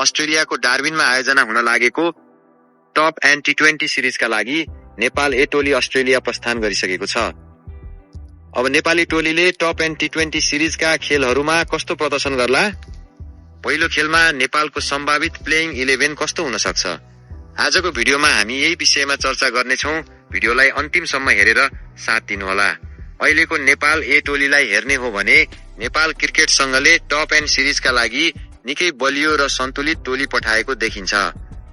अस्ट्रेलियाको डार्विनमा आयोजना हुन लागेको टप एन्ड टी20 सिरिजका लागि नेपाल ए टोली अस्ट्रेलिया प्रस्थान गरिसकेको छ। अब नेपाली टोलीले टप एन्ड टी20 सिरिजका खेलहरूमा कस्तो प्रदर्शन गर्ला? पहिलो खेलमा नेपालको सम्भावित प्लेइङ 11 कस्तो हुन सक्छ? आजको भिडियोमा हामी यही विषयमा चर्चा गर्नेछौँ। भिडियोलाई अन्तिमसम्म हेरेर साथ दिनुहोला। अहिलेको नेपाल ए टोलीलाई हेर्ने हो भने नेपाल क्रिकेट संघले टप एन्ड सिरिजका लागि निकै बलियो र सन्तुलित टोली पठाएको देखिन्छ।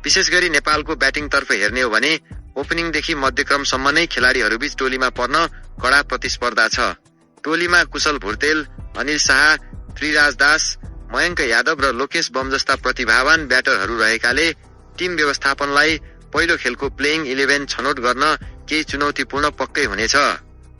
विशेष गरी नेपालको ब्याटिङतर्फ हेर्ने हो भने ओपनिङदेखि मध्यक्रमसम्म नै खेलाडीहरूबीच टोलीमा पर्न कडा प्रतिस्पर्धा छ। टोलीमा कुशल भुर्तेल, अनिल शाह, त्रिराज दास, मयङ्क यादव र लोकेश बम जस्ता प्रतिभावान ब्याटरहरू रहेकाले टिम व्यवस्थापनलाई पहिलो खेलको प्लेइङ 11 छनौट गर्न केही चुनौतीपूर्ण पक्कै हुनेछ।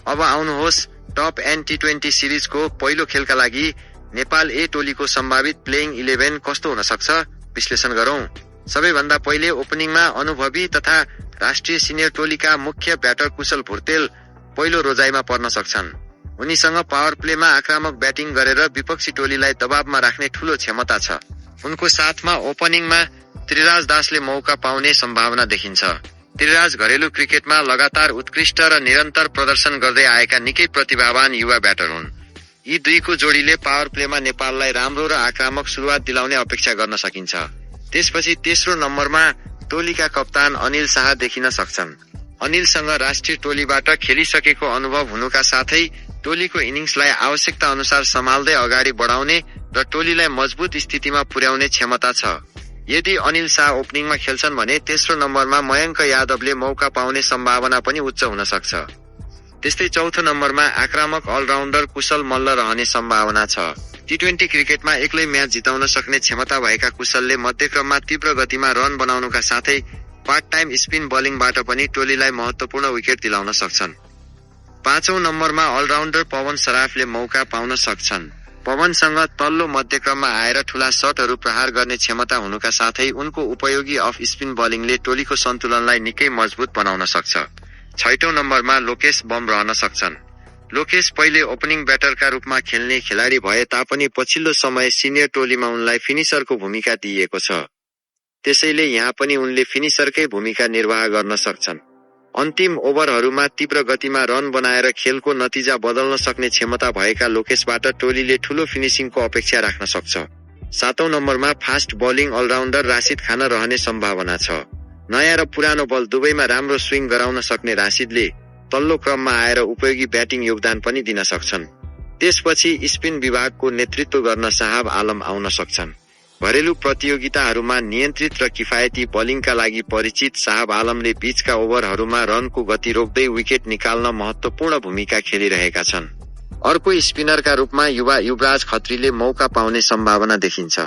अब आउनुहोस् टप एन्ड टी20 सिरिजको पहिलो खेलका लागि नेपाल ए टोलीको सम्भावित प्लेइङ 11 कस्तो हुन सक्छ विश्लेषण गरौं। सबैभन्दा पहिले ओपनिङमा अनुभवी तथा राष्ट्रिय सिनियर टोलीका मुख्य ब्याटर कुशल भुर्तेल पहिलो रोजाइमा पर्न सक्छन्। उनीसँग पावर प्लेमा आक्रामक ब्याटिङ गरेर विपक्षी टोलीलाई दबावमा राख्ने ठूलो क्षमता छ। उनको साथमा ओपनिङमा त्रिराज दासले मौका पाउने सम्भावना देखिन्छ। त्रिराज घरेलु क्रिकेटमा लगातार उत्कृष्ट र निरन्तर प्रदर्शन गर्दै आएका निकै प्रतिभावान युवा ब्याटर हुन्। यी दुईको जोडीले पावर प्लेमा नेपाललाई राम्रो र आक्रामक सुरुवात दिलाउने अपेक्षा गर्न सकिन्छ। त्यसपछि तेस्रो नम्बरमा टोलीका कप्तान अनिल शाह देखिन सक्छन्। अनिलसँग राष्ट्रिय टोलीबाट खेलिसकेको अनुभव हुनुका साथै टोलीको इनिङ्सलाई आवश्यकता अनुसार सम्हाल्दै अगाडि बढाउने र टोलीलाई मजबुत स्थितिमा पुर्याउने क्षमता छ। यदि अनिल शाह ओपनिङमा खेल्छन् भने तेस्रो नम्बरमा मयङ्क यादवले मौका पाउने सम्भावना पनि उच्च हुन सक्छ। त्यस्तै चौथो नम्बरमा आक्रामक अलराउन्डर कुशल मल्ल रहने सम्भावना छ। टी20 क्रिकेटमा एक्लै म्याच जिताउन सक्ने क्षमता भएका कुशलले मध्यक्रममा तीव्र गतिमा रन बनाउनुका साथै पार्ट टाइम स्पिन बलिङबाट पनि टोलीलाई महत्वपूर्ण विकेट दिलाउन सक्छन्। पाँचौं नम्बरमा अलराउन्डर पवन सराफले मौका पाउन सक्छन्। पवनसँग तल्लो मध्यक्रममा आएर ठूला शटहरू प्रहार गर्ने क्षमता हुनुका साथै उनको उपयोगी अफ स्पिन बलिङले टोलीको सन्तुलनलाई निकै मजबुत बनाउन सक्छ। छैटौं नम्बरमा लोकेश बम रहन सक्छन्। लोकेश पहिले ओपनिङ ब्याटरका रूपमा खेल्ने खेलाडी भए तापनि पछिल्लो समय सिनियर टोलीमा उनलाई फिनिशरको भूमिका दिइएको छ। त्यसैले यहाँ पनि उनले फिनिशरकै भूमिका निर्वाह गर्न सक्छन्। अन्तिम ओभरहरूमा तीव्र गतिमा रन बनाएर खेलको नतिजा बदल्न सक्ने क्षमता भएका लोकेशबाट टोलीले ठूलो फिनिशिङको अपेक्षा राख्न सक्छ। सातौं नम्बरमा fast bowling all-rounder Rashid Khan रहने सम्भावना छ। नयाँ र पुरानो बल दुवैमा राम्रो स्विङ गराउन सक्ने राशिदले तल्लो क्रममा आएर उपयोगी ब्याटिङ योगदान पनि दिन सक्छन्। त्यसपछि स्पिन विभागको नेतृत्व गर्न साहब आलम आउन सक्छन्। घरेलु प्रतियोगिताहरूमा नियन्त्रित र किफायती बलिङका लागि परिचित साहब आलमले बीचका ओभरहरूमा रनको गति रोक्दै विकेट निकाल्न महत्वपूर्ण भूमिका खेलिरहेका छन्। अर्को स्पिनरका रूपमा युवा युवराज खत्रीले मौका पाउने सम्भावना देखिन्छ।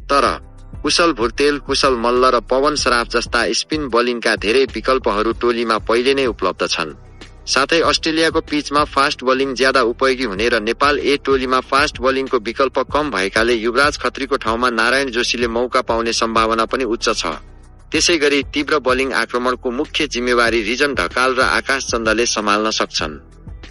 तर कुशल भुर्तेल, कुशल मल्ल र पवन सराफ जस्ता स्पिन बलिङका धेरै विकल्पहरू टोलीमा पहिले नै उपलब्ध छन्। साथै अस्ट्रेलियाको पिचमा फास्ट बलिङ ज्यादा उपयोगी हुने र नेपाल ए टोलीमा फास्ट बलिङको विकल्प कम भएकाले युवराज खत्रीको ठाउँमा नारायण जोशीले मौका पाउने सम्भावना पनि उच्च छ। त्यसैगरी तीव्र बलिङ आक्रमणको मुख्य जिम्मेवारी रिजन ढकाल र आकाश चन्दले सम्हाल्न सक्छन्।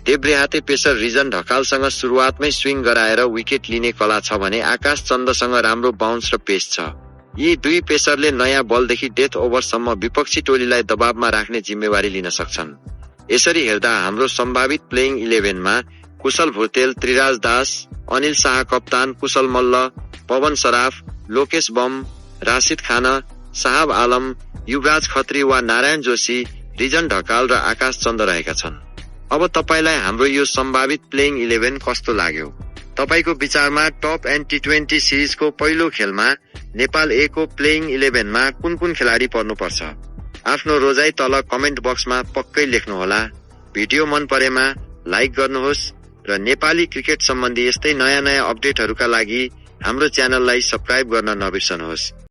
देब्रेहाते पेसर रिजन ढकालसँग सुरुवातमै स्विङ गराएर विकेट लिने कला छ भने आकाश चन्दसँग राम्रो बाउन्स र पेस छ। यी दुई पेसरले नयाँ बलदेखि डेथ ओभरसम्म विपक्षी टोलीलाई दबावमा राख्ने जिम्मेवारी लिन सक्छन्। यसरी हेर्दा हाम्रो सम्भावित प्लेइङ 11 मा कुशल भुर्तेल, त्रिराज दास, अनिल शाह कप्तान, कुशल मल्ल, पवन सराफ, लोकेश बम, राशिद खान, साहब आलम, युवराज खत्री वा नारायण जोशी, रिजन ढकाल र आकाश चन्द रहेका छन्। अब तपाईलाई हाम्रो यो सम्भावित प्लेइङ 11 कस्तो लाग्यो? तपाईको विचारमा टप एन्ड टी20 सिरिजको पहिलो खेलमा नेपाल ए को प्लेइङ 11 मा कुन खेलाडी पर्नुपर्छ? आफ्नो रोजाइ तल कमेन्ट बक्समा पक्कै लेख्नुहोला। भिडियो मन परेमा लाइक गर्नुहोस् र नेपाली क्रिकेट सम्बन्धी यस्तै नयाँ अपडेटहरूका लागि हाम्रो च्यानललाई सब्स्क्राइब गर्न नबिर्सनुहोस्।